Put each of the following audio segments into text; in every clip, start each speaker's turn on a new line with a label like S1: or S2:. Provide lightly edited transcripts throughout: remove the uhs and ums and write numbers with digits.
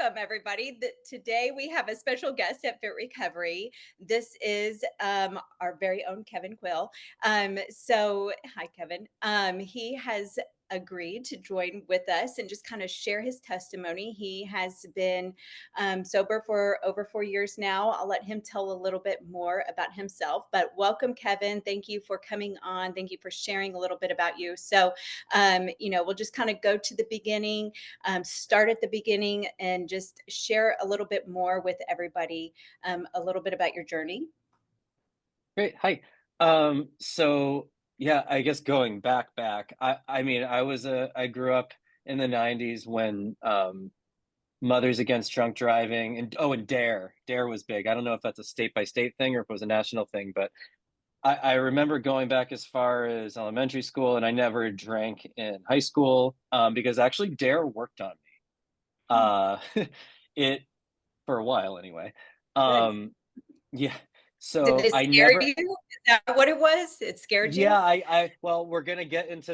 S1: welcome everybody. Today we have a special guest at Fit Recovery. This is our very own Kevin Quill. Hi, Kevin. He has agreed to join with us and just kind of share his testimony. He has been sober for over 4 years now. I'll let him tell a little bit more about himself. But welcome, Kevin. Thank you for coming on. Thank you for sharing a little bit about you. We'll just kind of go to the beginning, start at the beginning, and just share a little bit more with everybody, a little bit about your journey.
S2: Great. Hi. So yeah, I guess going back, I mean, I grew up in the 90s when Mothers Against Drunk Driving and Dare was big. I don't know if that's a state by state thing or if it was a national thing, but I remember going back as far as elementary school, and I never drank in high school because actually Dare worked on me.
S1: Hmm.
S2: Uh, it for a while anyway.
S1: Good.
S2: Um, yeah.
S1: Did
S2: So
S1: it
S2: I
S1: scare
S2: never
S1: you? Is that what it was? It scared you?
S2: Yeah, well, we're gonna get into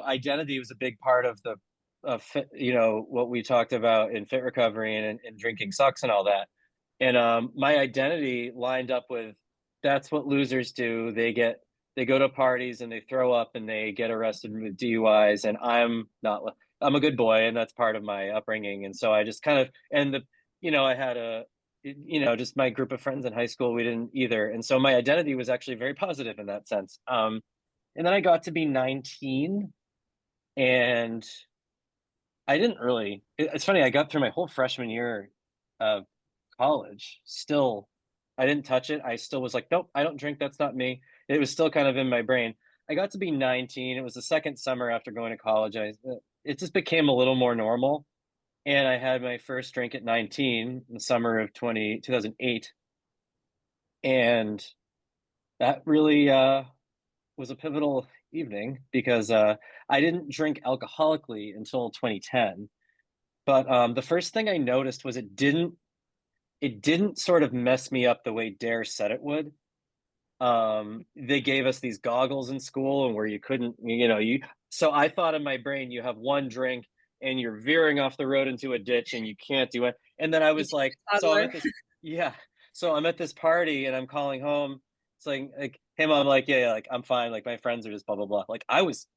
S2: identity was a big part of fit, what we talked about in fit recovery and drinking sucks and all that. And my identity lined up with that's what losers do. They go to parties and they throw up and they get arrested with DUIs, and I'm not. I'm a good boy, and that's part of my upbringing. And so I just kind of and the I had just my group of friends in high school, we didn't either. And so my identity was actually very positive in that sense. And then I got to be 19 and I didn't really, it's funny, I got through my whole freshman year of college. Still, I didn't touch it. I still was like, nope, I don't drink. That's not me. It was still kind of in my brain. I got to be 19. It was the second summer after going to college. It just became a little more normal. And I had my first drink at 19 in the summer of 2008. And that really was a pivotal evening because I didn't drink alcoholically until 2010. But the first thing I noticed was it didn't sort of mess me up the way Dare said it would. They gave us these goggles in school and where you couldn't, you so I thought in my brain you have one drink and you're veering off the road into a ditch and you can't do it. And then I
S1: You
S2: was
S1: think
S2: like,
S1: you're a
S2: so I'm
S1: toddler?
S2: at this, yeah. So I'm at this party and I'm calling home. It's like, hey mom, like, yeah, like I'm fine. Like my friends are just blah blah blah. Like I was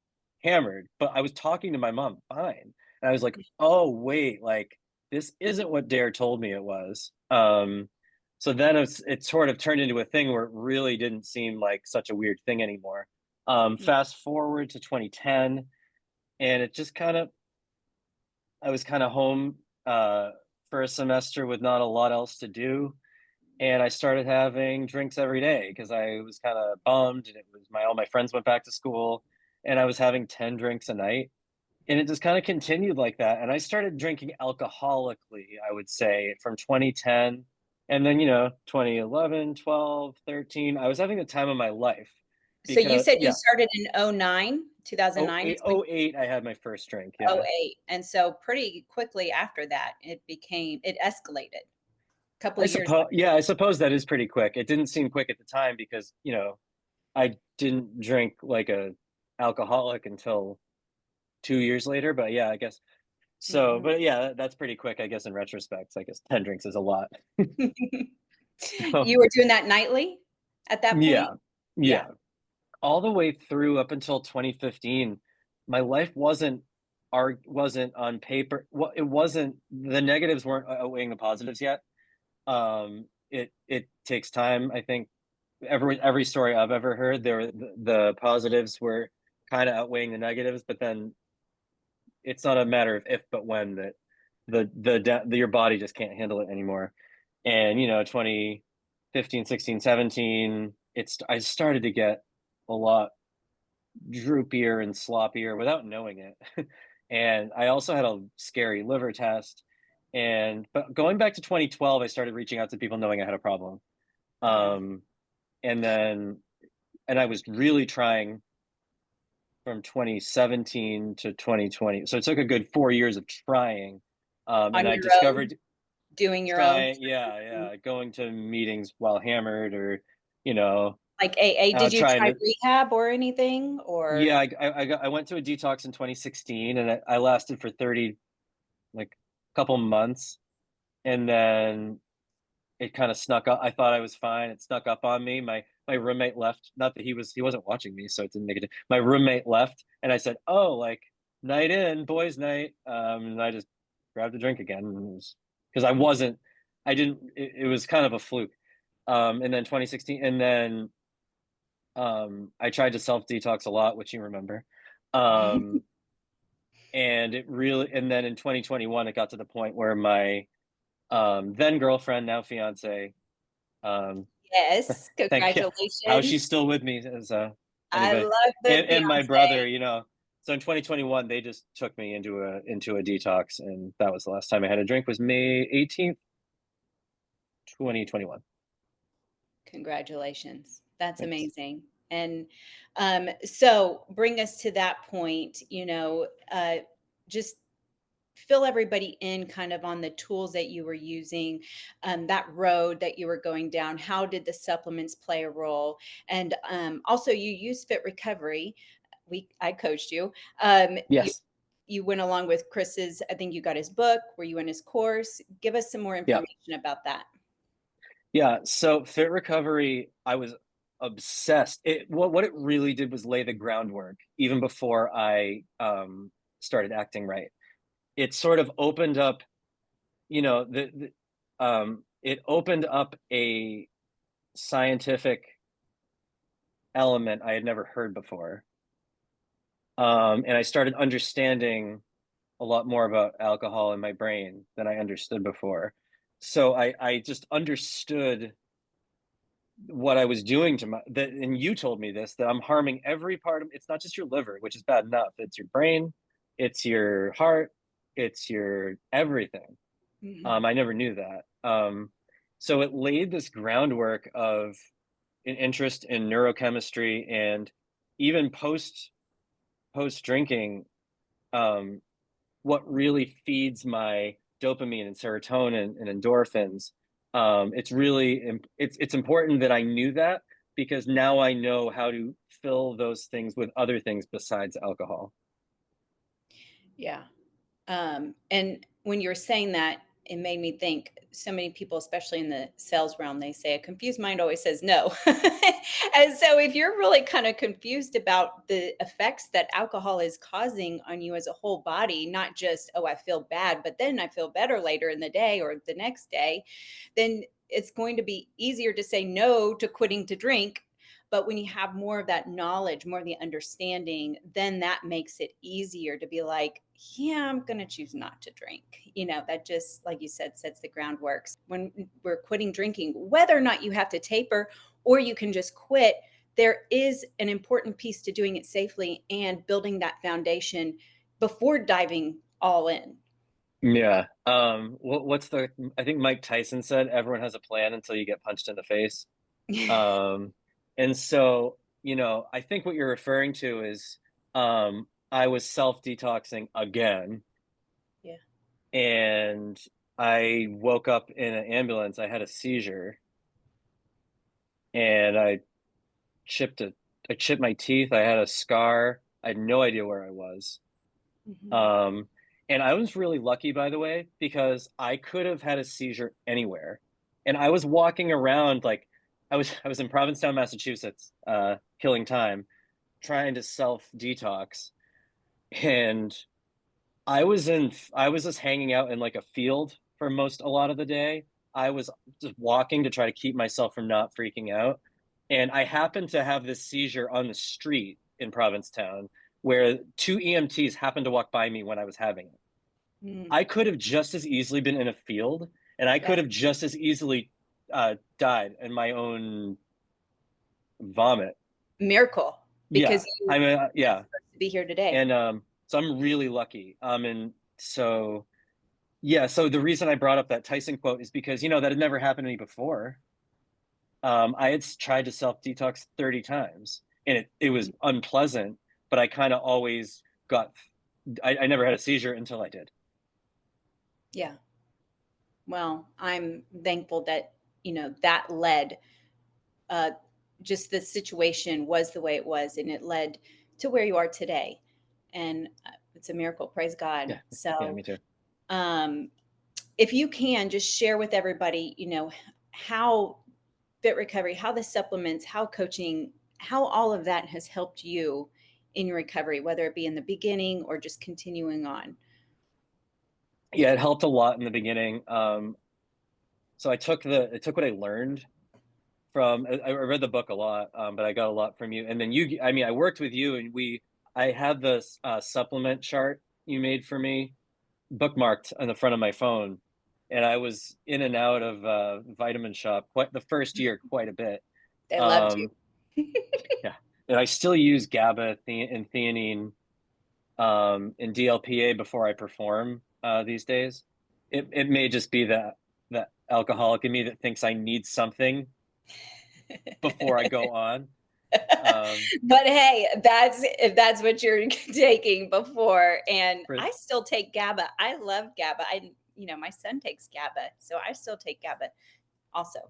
S2: hammered, but I was talking to my mom fine. And I was like, oh wait, like this isn't what Dare told me it was. So then it sort of turned into a thing where it really didn't seem like such a weird thing anymore.
S1: Mm.
S2: Fast forward to 2010, and it just kind of I was kind of home for a semester with not a lot else to do, and I started having drinks every day because I was kind of bummed, and it was my all my friends went back to school, and I was having 10 drinks a night, and it just kind of continued like that. And I started drinking alcoholically, I would say, from 2010. And then, 2011, 12, 13, I was having the time of my life
S1: So you
S2: because,
S1: said you
S2: yeah,
S1: started in 09, 2009 is when
S2: 08, I had my first drink. Yeah.
S1: 08. And so pretty quickly after that, it escalated a couple of years.
S2: I suppose that is pretty quick. It didn't seem quick at the time because, I didn't drink like a alcoholic until 2 years later. But yeah, I guess so.
S1: Mhm.
S2: But yeah, that's pretty quick, I guess, in retrospect. I guess 10 drinks is a lot. So,
S1: You were doing that nightly at that point?
S2: yeah,
S1: Yeah.
S2: yeah. All the way through up until 2015, my life wasn't on paper. Well, it wasn't the negatives weren't outweighing the positives yet. It takes time. I think every story I've ever heard, the positives were kind of outweighing the negatives, but then it's not a matter of if but when that your body just can't handle it anymore. And 2015, 16, 17, I started to get a lot droopier and sloppier without knowing it. And I also had a scary liver test. But going back to 2012, I started reaching out to people knowing I had a problem.
S1: Yeah.
S2: Um, and then, and I was really trying from 2017 to 2020. So it took a good 4 years of trying. And
S1: On
S2: I
S1: your own,
S2: discovered
S1: doing your own
S2: trying, yeah,
S1: Mhm.
S2: yeah, going to meetings while hammered or, you know,
S1: Like AA, did you
S2: trying
S1: try
S2: to,
S1: rehab or anything? Or
S2: yeah, I went to a detox in 2016 and I lasted for 30, like a couple months. and then it kind of snuck up. I thought I was fine. It snuck up on me. My roommate left. Not that he wasn't watching me, so it didn't make it. My roommate left, and I said, "Oh, like night in, boys' night." And I just grabbed a drink again, because I wasn't. I didn't. It was kind of a fluke. And then 2016, and then I tried to self detox a lot, which you remember. Um, and it really, and then in 2021, it got to the point where my then girlfriend, now fiance, um,
S1: Yes,
S2: thank you. How she's
S1: congratulations.
S2: still with me is
S1: I
S2: anybody,
S1: love the
S2: and my brother,
S1: fiance.
S2: So in 2021 they just took me into a detox, and that was the last time I had a drink, was May 18th, 2021.
S1: Congratulations. That's
S2: Thanks.
S1: amazing. And so bring us to that point, just fill everybody in kind of on the tools that you were using, that road that you were going down. How did the supplements play a role? And also, you use Fit Recovery. I coached you. You
S2: Yes.
S1: you went along with Chris's. I think you got his book. Were you in his course? Give us some more
S2: Yeah.
S1: information about that.
S2: Yeah, so Fit Recovery, I was obsessed. What it really did was lay the groundwork even before I started acting right. It sort of opened up, it opened up a scientific element I had never heard before. And I started understanding a lot more about alcohol in my brain than I understood before. So I just understood what I was doing to my that, and you told me this, that I'm harming every part of it's not just your liver, which is bad enough. It's your brain, it's your heart, it's your everything.
S1: Mhm.
S2: I never knew that. So it laid this groundwork of an interest in neurochemistry, and even post drinking, um, what really feeds my dopamine and serotonin and endorphins. It's important that I knew that, because now I know how to fill those things with other things besides alcohol.
S1: Yeah. And when you were saying that, it made me think so many people, especially in the sales realm, they say a confused mind always says no. And so, if you're really kind of confused about the effects that alcohol is causing on you as a whole body, not just, oh, I feel bad, but then I feel better later in the day or the next day, then it's going to be easier to say no to quitting to drink. But when you have more of that knowledge, more of the understanding, then that makes it easier to be like, yeah, I'm going to choose not to drink. That just, like you said, sets the groundwork. When we're quitting drinking, whether or not you have to taper or you can just quit, there is an important piece to doing it safely and building that foundation before diving all in.
S2: Yeah. What's the? I think Mike Tyson said everyone has a plan until you get punched in the face. Um, and so, I think what you're referring to is, I was self detoxing again,
S1: Yeah.
S2: and I woke up in an ambulance. I had a seizure, and chipped a I chipped my teeth. I had a scar. I had no idea where I was.
S1: Mhm.
S2: Um, and I was really lucky, by the way, because I could have had a seizure anywhere. And I was walking around like I was in Provincetown, Massachusetts, killing time, trying to self detox. And I was just hanging out in like a field for a lot of the day. I was just walking to try to keep myself from not freaking out. And I happened to have this seizure on the street in Provincetown, where two EMTs happened to walk by me when I was having it.
S1: Mm.
S2: I could have just as easily been in a field, and I
S1: Yeah.
S2: could have just as easily died in my own vomit.
S1: Miracle, because
S2: Yeah,
S1: you
S2: yeah,
S1: to be here today.
S2: and so I'm really lucky. And so yeah, so the reason I brought up that Tyson quote is because that had never happened to me before. I had tried to self detox 30 times, and it was unpleasant, but I kind of always got. I never had a seizure until I did.
S1: Yeah. Well, I'm thankful that, that led, uh, just the situation was the way it was, and it led to where you are today. And it's a miracle. Praise God.
S2: Yeah, yeah,
S1: So,
S2: me too.
S1: um, if you can just share with everybody, how fit recovery, how the supplements, how coaching, how all of that has helped you in your recovery, whether it be in the beginning or just continuing on.
S2: Yeah, it helped a lot in the beginning. So I took what I learned from I read the book a lot, but I got a lot from you. And then I mean, I worked with you, and I had this supplement chart you made for me bookmarked on the front of my phone, and I was in and out of Vitamin Shop quite the first year quite a bit.
S1: They loved you.
S2: Um, yeah, and I still use GABA and theanine and DLPA before I perform these days. It may just be that alcoholic in me that thinks I need something before I go on. Um,
S1: But hey, that's if that's what you're taking before. And
S2: for
S1: I still take GABA. I love GABA. My son takes GABA, so I still take GABA also to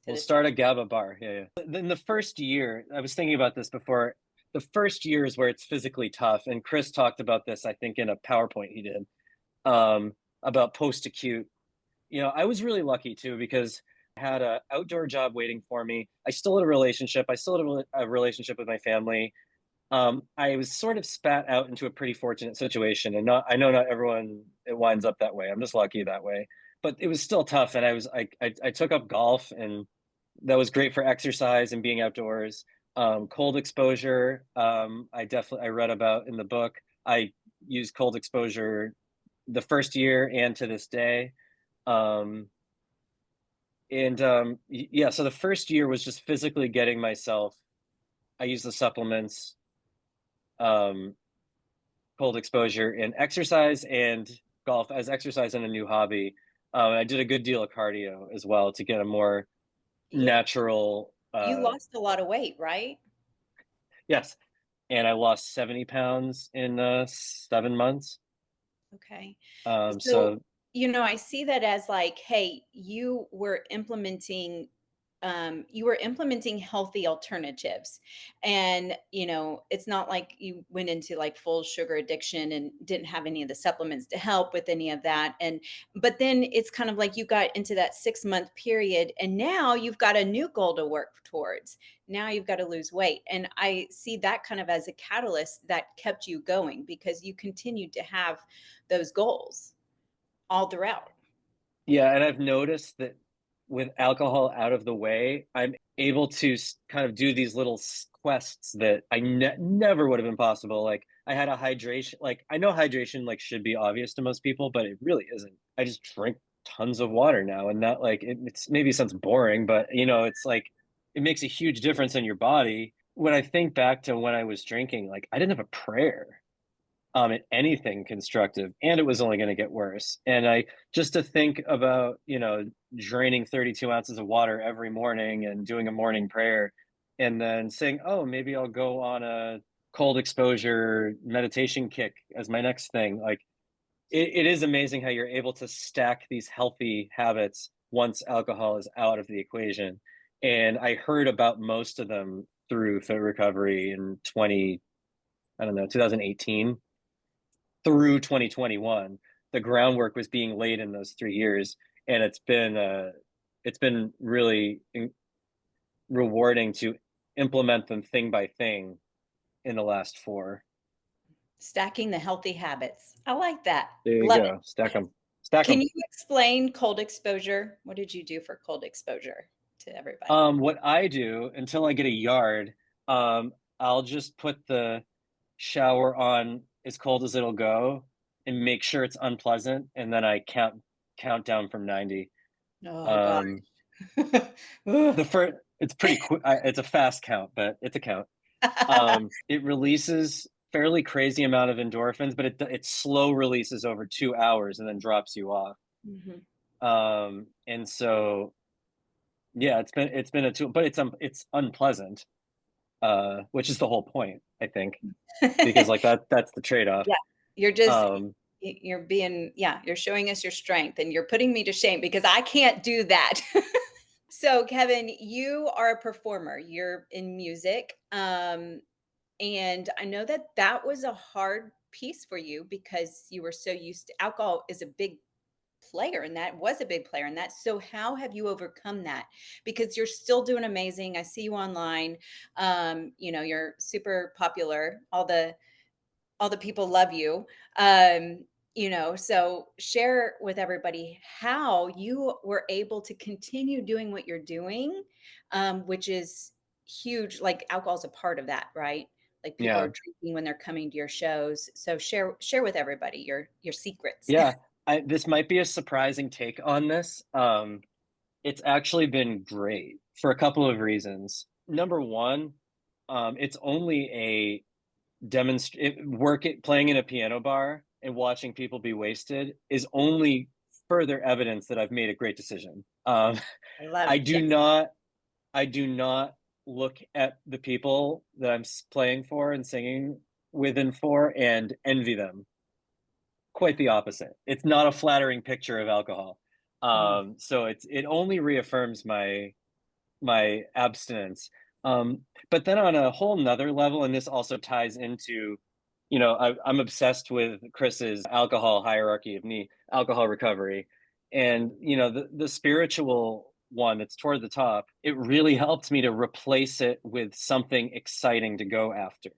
S2: We'll
S1: this
S2: start
S1: day.
S2: a GABA bar. Yeah, yeah. Then the first year, I was thinking about this before. The first year is where it's physically tough, and Chris talked about this, I think, in a PowerPoint he did about post-acute. I was really lucky too because I had an outdoor job waiting for me. I still had a relationship. I still had a relationship with my family. I was sort of spat out into a pretty fortunate situation, and not I know not everyone it winds up that way. I'm just lucky that way, but it was still tough. And I took up golf, and that was great for exercise and being outdoors. Cold exposure, I read about in the book. I used cold exposure the first year and to this day. Um, and yeah, so the first year was just physically getting myself. I used the supplements, um, cold exposure, and exercise and golf as exercise and a new hobby. I did a good deal of cardio as well to get a more
S1: Yeah,
S2: natural.
S1: you lost a lot of weight, right?
S2: Yes, and I lost 70 pounds in 7 months.
S1: Okay. So,
S2: So
S1: I see that as like, hey, you were implementing healthy alternatives. And, it's not like you went into like full sugar addiction and didn't have any of the supplements to help with any of that. But then it's kind of like you got into that 6 month period and now you've got a new goal to work towards. Now you've got to lose weight. And I see that kind of as a catalyst that kept you going because you continued to have those goals all throughout.
S2: yeah, and I've noticed that with alcohol out of the way, I'm able to kind of do these little quests that I never would have been possible. Like I had a hydration, like I know hydration like should be obvious to most people, but it really isn't. I just drink tons of water now, and that like it's maybe sounds boring, but it's like it makes a huge difference in your body. When I think back to when I was drinking, like I didn't have a prayer at anything constructive, and it was only going to get worse. And I just to think about draining 32 ounces of water every morning and doing a morning prayer, and then saying, oh, maybe I'll go on a cold exposure meditation kick as my next thing. Like it is amazing how you're able to stack these healthy habits once alcohol is out of the equation. And I heard about most of them through fit recovery in 2018 through 2021. The groundwork was being laid in those 3 years, and it's been really rewarding to implement them thing by thing in the last four.
S1: Stacking the healthy habits. I like that.
S2: There you
S1: Love
S2: go.
S1: it.
S2: Stack
S1: Can
S2: them.
S1: you explain cold exposure? What did you do for cold exposure to everybody?
S2: What I do until I get a yard, I'll just put the shower on as cold as it'll go and make sure it's unpleasant, and then I count down from 90.
S1: Oh god.
S2: Um, the first it's pretty quick. It's a fast count, but it's a count. It releases fairly crazy amount of endorphins, but it slow releases over 2 hours and then drops you off.
S1: Mhm.
S2: And so yeah, it's been a tool, but it's unpleasant, which is the whole point, I think, because like that's the trade-off.
S1: Yeah. You're just
S2: Um,
S1: you're being yeah, you're showing us your strength and you're putting me to shame because I can't do that. So, Kevin, you are a performer. You're in music. And I know that that was a hard piece for you because you were so used to alcohol is a big player and that was a big player in that. So how have you overcome that? Because you're still doing amazing. I see you online. You're super popular. All the people love you. Um, so share with everybody how you were able to continue doing what you're doing, which is huge. Like alcohol's a part of that, right? Like people are
S2: Yeah.
S1: drinking when they're coming to your shows. So share with everybody your secrets.
S2: Yeah. This might be a surprising take on this. It's actually been great for a couple of reasons. Number one, it's only a playing in a piano bar and watching people be wasted is only further evidence that I've made a great decision.
S1: I love
S2: I
S1: yeah.
S2: do not I do not look at the people that I'm playing for and singing with and for and envy them. Quite the opposite. It's not a flattering picture of alcohol.
S1: Mm.
S2: So it only reaffirms my abstinence. But then on a whole nother level, and this also ties into, I'm obsessed with Chris's alcohol hierarchy of me, alcohol recovery. And, the spiritual one that's toward the top, it really helped me to replace it with something exciting to go after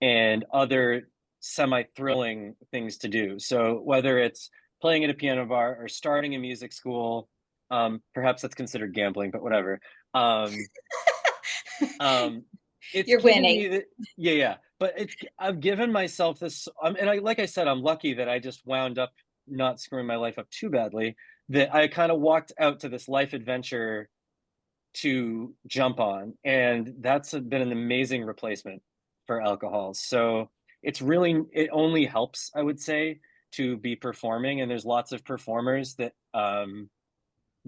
S2: and other semi-thrilling things to do. So whether it's playing at a piano bar or starting a music school, perhaps that's considered gambling, but whatever. Um, um, it's
S1: You're
S2: given
S1: winning.
S2: me the yeah, yeah. But I've given myself this, and like I said, I'm lucky that I just wound up not screwing my life up too badly. That I kind of walked out to this life adventure to jump on, and that's been an amazing replacement for alcohol. So it only helps, I would say, to be performing, and there's lots of performers that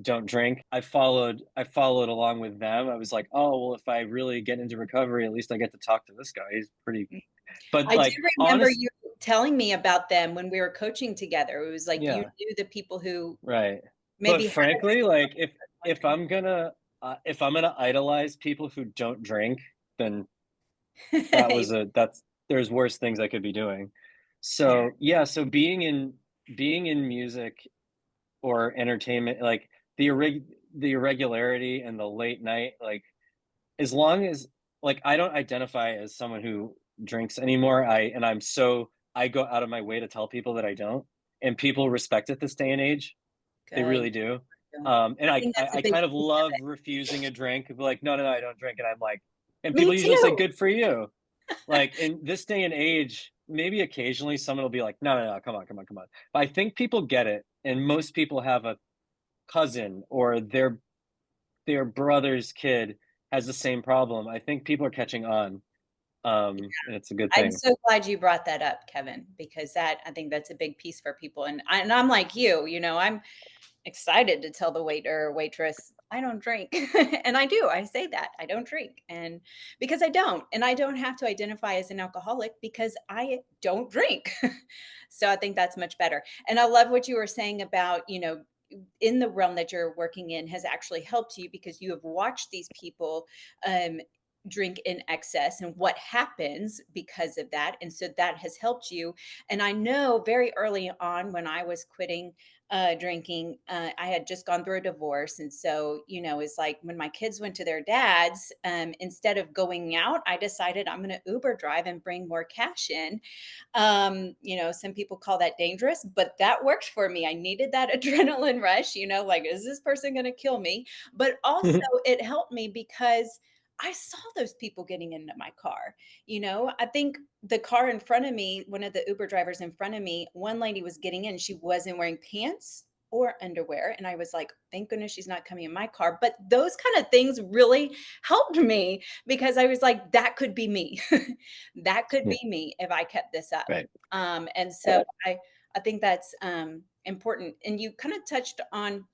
S2: don't drink. I followed along with them. I was like, oh well, if I really get into recovery, at least I get to talk to this guy. He's pretty, but
S1: I do
S2: like
S1: remember
S2: honest,
S1: you telling me about them when we were coaching together. It was like you
S2: yeah,
S1: knew the people who
S2: right. But
S1: maybe had a
S2: frankly, like if
S1: drink.
S2: I'm gonna idolize people who don't drink, then that's there's worse things I could be doing.
S1: Yeah,
S2: So yeah, so being in music or entertainment, like the irregularity and the late night, like as long as like I don't identify as someone who drinks anymore. I go out of my way to tell people that I don't, and people respect it this day and age. They
S1: good.
S2: really do.
S1: Yeah.
S2: And
S1: I
S2: I,
S1: think
S2: I
S1: that's a
S2: I
S1: big
S2: kind of
S1: piece of
S2: love
S1: it.
S2: refusing a drink. Be like, no, no, no, I don't drink, and I'm like, and
S1: Me
S2: people usually say,
S1: too.
S2: "Good for you." Like in this day and age, maybe occasionally someone will be like, "No, no, no, come on, come on, come on." But I think people get it, and most people have a cousin or their brother's kid has the same problem. I think people are catching on, and it's a good
S1: I'm
S2: thing.
S1: so glad you brought that up, Kevin, because I think that's a big piece for people. And I'm like you, I'm excited to tell the waiter or waitress, I don't drink. And I do. I say that. I don't drink. And because I don't. And I don't have to identify as an alcoholic because I don't drink. So I think that's much better. And I love what you were saying about, in the realm that you're working in has actually helped you because you have watched these people um, drink in excess and what happens because of that. And so that has helped you. And I know very early on when I was quitting drinking, I had just gone through a divorce. And so, it's like when my kids went to their dad's, instead of going out, I decided I'm going to Uber drive and bring more cash in. Some people call that dangerous, but that worked for me. I needed that adrenaline rush, like, is this person going to kill me? But also, it helped me because I saw those people getting into my car. I think the car in front of me, one of the Uber drivers in front of me, one lady was getting in, she wasn't wearing pants or underwear. And I was like, thank goodness she's not coming in my car. But those kind of things really helped me because I was like, that could be me. That could
S2: Yeah,
S1: be me if I kept this up.
S2: right.
S1: And so I think that's important. And you kind of touched on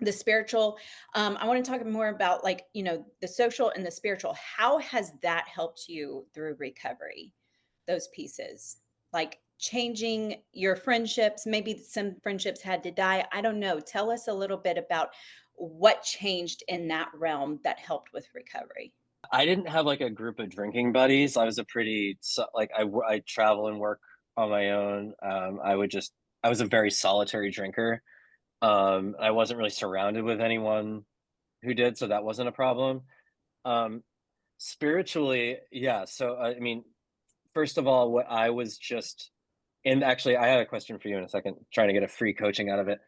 S1: the spiritual. I want to talk more about like, the social and the spiritual. How has that helped you through recovery? Those pieces, like changing your friendships, maybe some friendships had to die. I don't know. Tell us a little bit about what changed in that realm that helped with recovery.
S2: I didn't have like a group of drinking buddies. I was a pretty like I travel and work on my own. I would just I was a very solitary drinker. I wasn't really surrounded with anyone who did, so that wasn't a problem. Um, Spiritually, yeah. So I mean, first of all, what I was just and actually, I had a question for you in a second, trying to get a free coaching out of it.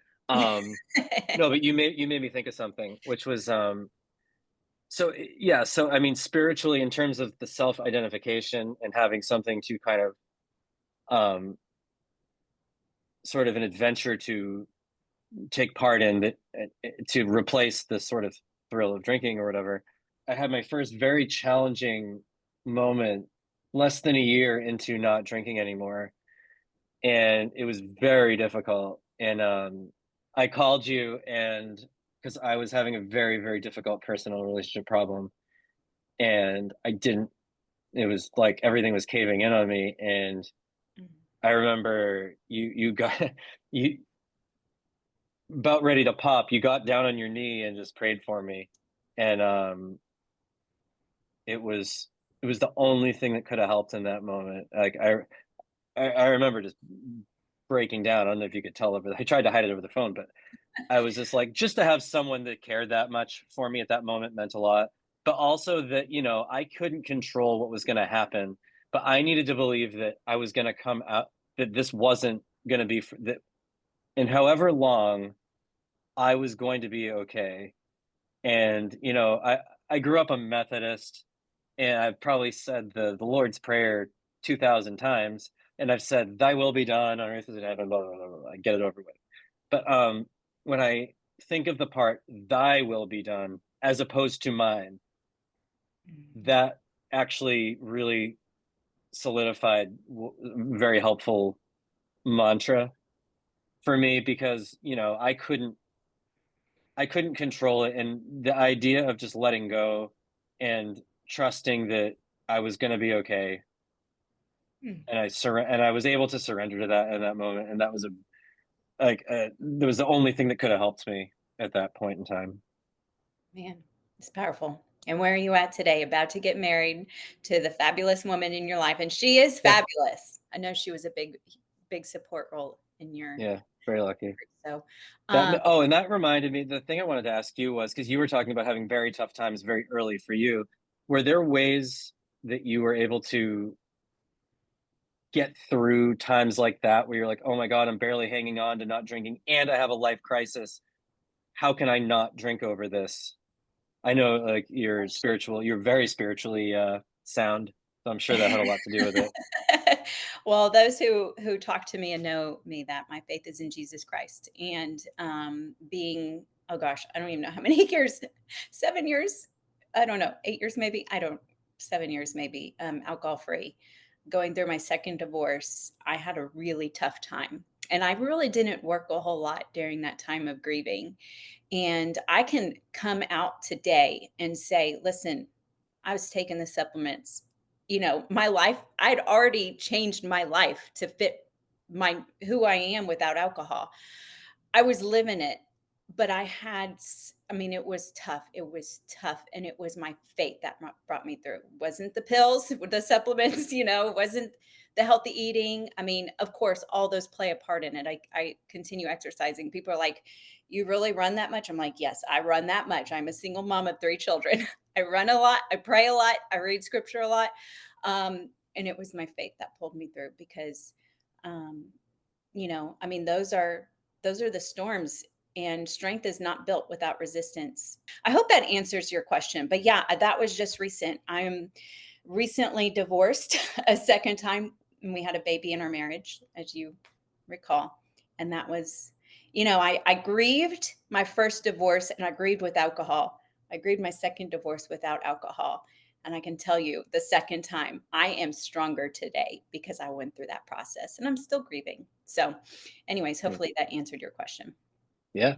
S2: No, but you made me think of something, which was yeah. So I mean, spiritually, in terms of the self identification and having something to kind of um, sort of an adventure to take part in that to replace the sort of thrill of drinking or whatever. I had my first very challenging moment less than a year into not drinking anymore, and it was very difficult. And I called you, and because I was having a very, very difficult personal relationship problem, and I didn't. It was like everything was caving in on me, and
S1: Mhm.
S2: I remember you got you about ready to pop. You got down on your knee and just prayed for me, and it was it was the only thing that could have helped in that moment. Like I remember just breaking down. I don't know if you could tell over. I tried to hide it over the phone, but I was just like, just to have someone that cared that much for me at that moment meant a lot. But also that, I couldn't control what was going to happen, but I needed to believe that I was going to come out, that this wasn't going to be that in however long I was going to be okay. And, I grew up a Methodist, and I've probably said the Lord's Prayer 2,000 times, and I've said, "Thy will be done on earth as in heaven." Blah blah blah blah. Blah, get it over with. But when I think of the part "Thy will be done" as opposed to mine,
S1: Mhm.
S2: that actually really solidified very helpful mantra for me because I couldn't control it, and the idea of just letting go and trusting that I was gonna be okay,
S1: Mm.
S2: and I was able to surrender to that in that moment, and that was that was the only thing that could have helped me at that point in time.
S1: Man, it's powerful. And where are you at today? About to get married to the fabulous woman in your life, and she is
S2: Yeah,
S1: fabulous. I know she was a big support role in your
S2: yeah, very lucky.
S1: so,
S2: That
S1: um,
S2: oh, and that reminded me, the thing I wanted to ask you was because you were talking about having very tough times very early for you. Were there ways that you were able to get through times like that where you're like, "Oh my god, I'm barely hanging on to not drinking, and I have a life crisis. How can I not drink over this?" I know, like, you're very spiritually, sound, so I'm sure that had a lot to do with it.
S1: well, those who talk to me and know me that my faith is in Jesus Christ, and being oh gosh, I don't even know how many years, 7 years, I don't know, 8 years maybe, I don't 7 years maybe, alcohol free. Going through my second divorce, I had a really tough time, and I really didn't work a whole lot during that time of grieving. And I can come out today and say, listen, I was taking the supplements. My life, I'd already changed my life to fit my who I am without alcohol. I was living it, but I mean, it was tough. It was tough. And it was my faith that brought me through. It wasn't the pills, with the supplements, it wasn't the healthy eating. I mean, of course, all those play a part in it. I continue exercising. People are like, you really run that much? I'm like, yes, I run that much. I'm a single mom of three children. I run a lot. I pray a lot. I read scripture a lot. And it was my faith that pulled me through because, um, I mean, those are the storms, and strength is not built without resistance. I hope that answers your question. But yeah, that was just recent. I'm recently divorced a second time, and we had a baby in our marriage, as you recall. And that was, I grieved my first divorce, and I grieved with alcohol. I grieved my second divorce without alcohol. And I can tell you the second time, I am stronger today because I went through that process, and I'm still grieving. So, anyways,
S2: Mm,
S1: hopefully that answered your question.
S2: yeah,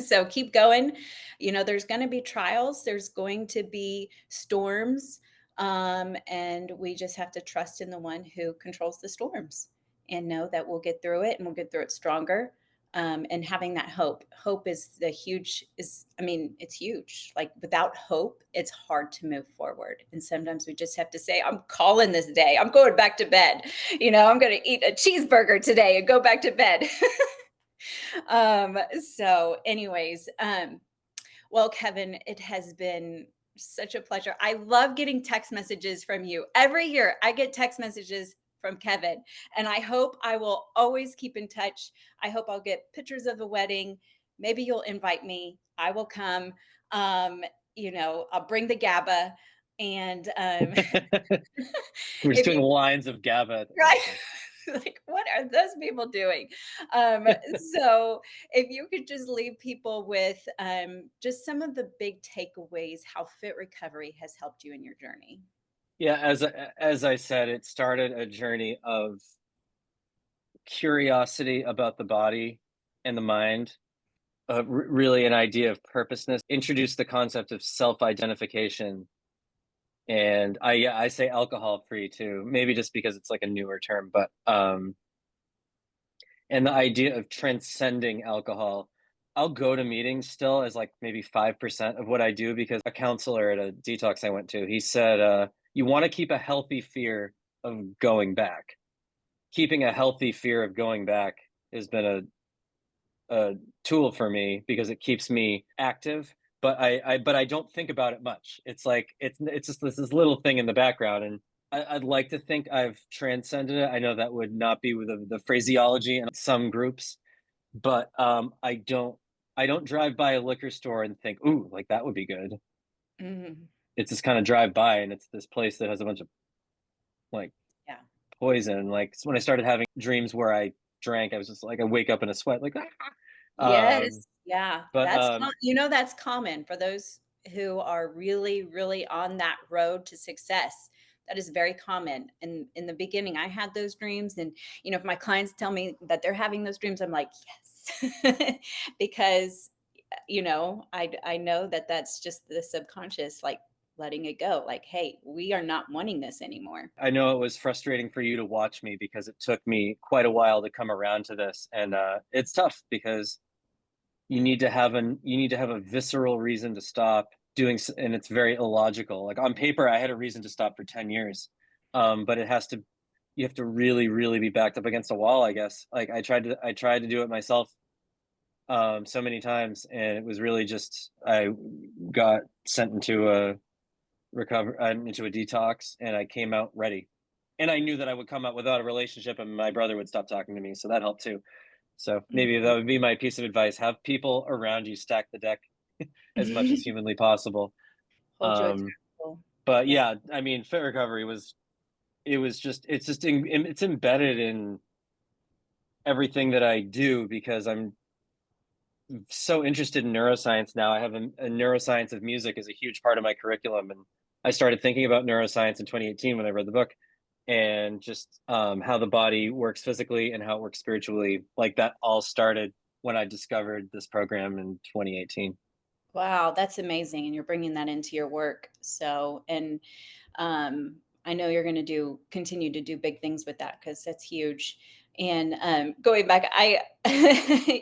S1: So keep going. There's going to be trials, there's going to be storms. And we just have to trust in the one who controls the storms and know that we'll get through it, and we'll get through it stronger. and having that hope. Hope is I mean, it's huge. Like without hope, it's hard to move forward. And sometimes we just have to say, I'm calling this day. I'm going back to bed. I'm going to eat a cheeseburger today and go back to bed. So, anyways, well, Kevin, it has been such a pleasure. I love getting text messages from you. Every year I get text messages from Kevin, and I hope I will always keep in touch. I hope I'll get pictures of the wedding. Maybe you'll invite me. I will come. I'll bring the GABA and
S2: We're just
S1: if
S2: doing
S1: you
S2: lines of GABA.
S1: right like what are those people doing? um so if you could just leave people with just some of the big takeaways how fit recovery has helped you in your journey.
S2: Yeah, as I said, it started a journey of curiosity about the body and the mind, really an idea of purposeness, introduced the concept of self-identification. And I say alcohol free too, maybe just because it's like a newer term, but and the idea of transcending alcohol. I'll go to meetings still as like maybe 5% of what I do because a counselor at a detox I went to, he said, you want to keep a healthy fear of going back. Keeping a healthy fear of going back has been a tool for me because it keeps me active, but I don't think about it much. It's like it's just this little thing in the background, and I'd like to think I've transcended it. I know that would not be with the phraseology in some groups, but I don't drive by a liquor store and think, ooh, like that would be good.
S1: Mhm.
S2: It's just kind of drive by, and it's this place that has a bunch of like
S1: Yeah.
S2: poison. Like when I started having dreams where I drank, I was just like I wake up in a sweat, like
S1: Yes. Yeah.
S2: but
S1: That's common for those who are really, really on that road to success. That is very common. And in the beginning, I had those dreams. And, if my clients tell me that they're having those dreams, I'm like, yes. Because, I know that that's just the subconscious, like letting it go. Like, hey, we are not wanting this anymore.
S2: I know it was frustrating for you to watch me because it took me quite a while to come around to this, and it's tough because you need to have a visceral reason to stop doing, and it's very illogical. Like on paper, I had a reason to stop for 10 years, but you have to really, really be backed up against a wall. I guess. Like I tried to do it myself so many times, and it was really just I got sent into a detox, and I came out ready. And I knew that I would come out without a relationship, and my brother would stop talking to me, so that helped too. So maybe that would be my piece of advice: have people around you stack the deck as much as
S1: Mhm.
S2: humanly possible.
S1: Hold you
S2: Um,
S1: accountable.
S2: but
S1: Yeah.
S2: yeah, I mean, fit recovery was it was just it's embedded in everything that I do because I'm so interested in neuroscience now. I have a neuroscience of music is a huge part of my curriculum, and I started thinking about neuroscience in 2018 when I read the book, and just how the body works physically and how it works spiritually. Like that all started when I discovered this program in 2018.
S1: Wow, that's amazing, and you're bringing that into your work. So, and I know you're going to do continue to do big things with that because that's huge. And going back, I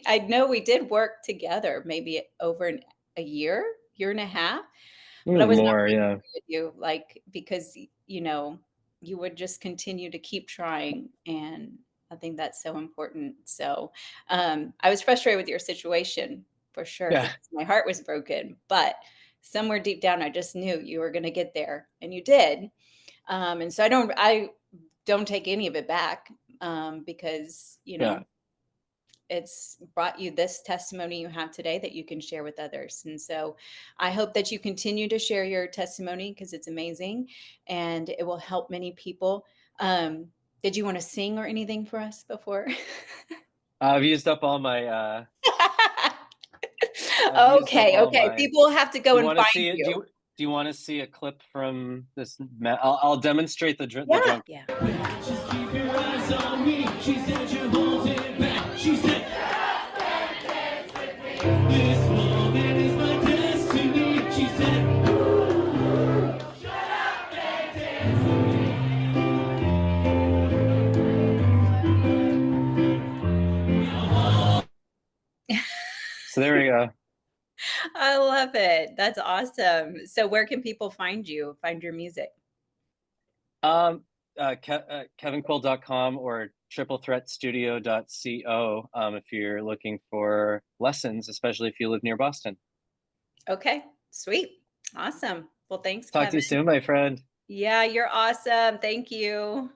S1: I know we did work together maybe over a year and a half,
S2: It
S1: but I
S2: was
S1: was not
S2: more,
S1: patient
S2: yeah,
S1: with you, like because you would just continue to keep trying, and I think that's so important. So I was frustrated with your situation for sure
S2: yeah.
S1: because my heart was broken, but somewhere deep down, I just knew you were going to get there, and you did. And so I don't take any of it back because
S2: Yeah.
S1: it's brought you this testimony you have today that you can share with others. And so I hope that you continue to share your testimony because it's amazing and it will help many people. Did you want to sing or anything for us before?
S2: I've used up all my I've used up
S1: Okay,
S2: all
S1: okay.
S2: my
S1: People will have to
S2: do
S1: go
S2: you
S1: and
S2: want to
S1: find
S2: see it?
S1: you.
S2: Do you want to see a clip from this? I'll demonstrate the
S1: Yeah.
S2: drunk.
S1: Yeah.
S3: Just keep your eyes on me. She said you're holding back. She said, this moment is my destiny. She said,
S2: So there we go.
S1: I love it. That's awesome. So where can people find you, find your music?
S2: Um, kevinquill.com or triplethreatstudio.co if you're looking for lessons, especially if you live near Boston.
S1: Okay, sweet. Awesome. Well, thanks,
S2: Talk to
S1: Kevin.
S2: you soon, my friend.
S1: Yeah, you're awesome. Thank you.